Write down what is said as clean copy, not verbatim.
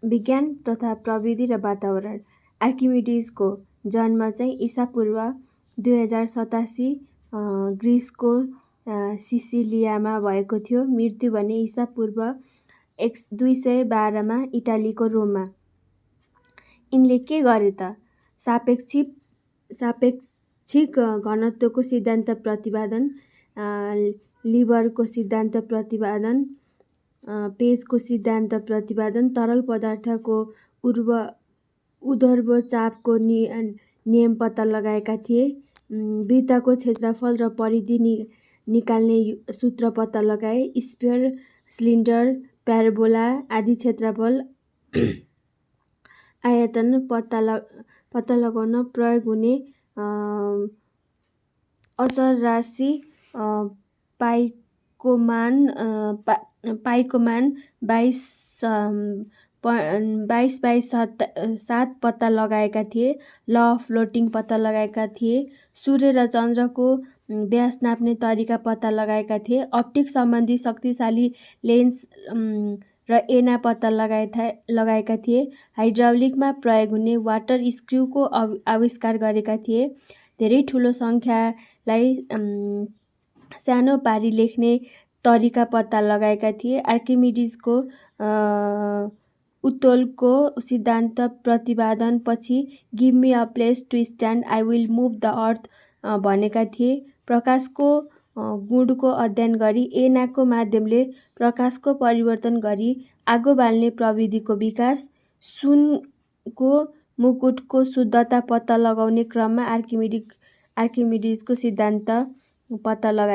विज्ञान तथा प्रविधि र वातावरण। आर्किमिडिजको जन्म चाहिँ ईसापूर्व 2087 ग्रिसको सिसिलियामा भएको थियो। मृत्यु भने ईसापूर्व 212 इटालीको रोममा। यिनले के गरे त? सापेक्षिक घनत्वको सिद्धान्त प्रतिपादन, लिबरको सिद्धान्त प्रतिपादन, पेजको सिद्धान्त प्रतिपादन, तरल पदार्थको ऊर्ध्व चापको नियम पत्ता लगाएका थिए। वृत्तको क्षेत्रफल र परिधि निकाल्ने सूत्र पत्ता लगाए। स्फियर, सिलिन्डर, प्याराबोला आदि क्षेत्रफल आयतन पत्ता लगाउन प्रयोग हुने अचर राशि पाईको मान 22/7 पत्ता लगाएका थिए। ल अफ फ्लोटिङ पत्ता लगाएका थिए। सूर्य र चन्द्रको व्यास नाप्ने तरिका पत्ता लगाएका थिए। अप्टिक सम्बन्धी शक्तिशाली लेन्स र ऐना पत्ता लगाएका थिए। हाइड्राउलिकमा प्रयोग हुने वाटर स्क्रूको आविष्कार गरेका थिए। धेरै ठुलो सङ्ख्यालाई सानो पारी लेख्ने तरिका पत्ता लगाएका थिए। आर्किमिडिजको उत्तोलनको सिद्धान्त प्रतिपादन पछि give me a place to stand, I will move the earth भनेका थिए। प्रकाशको गुणको अध्ययन गरी ऐनाको माध्यमले प्रकाशको परिवर्तन गरी आगो बाल्ने प्रविधिको विकास। सुनको मुकुटको शुद्धता पत्ता लगाउने क्रममा आर्किमिडिजको सिद्धान्त पत्ता लगाए।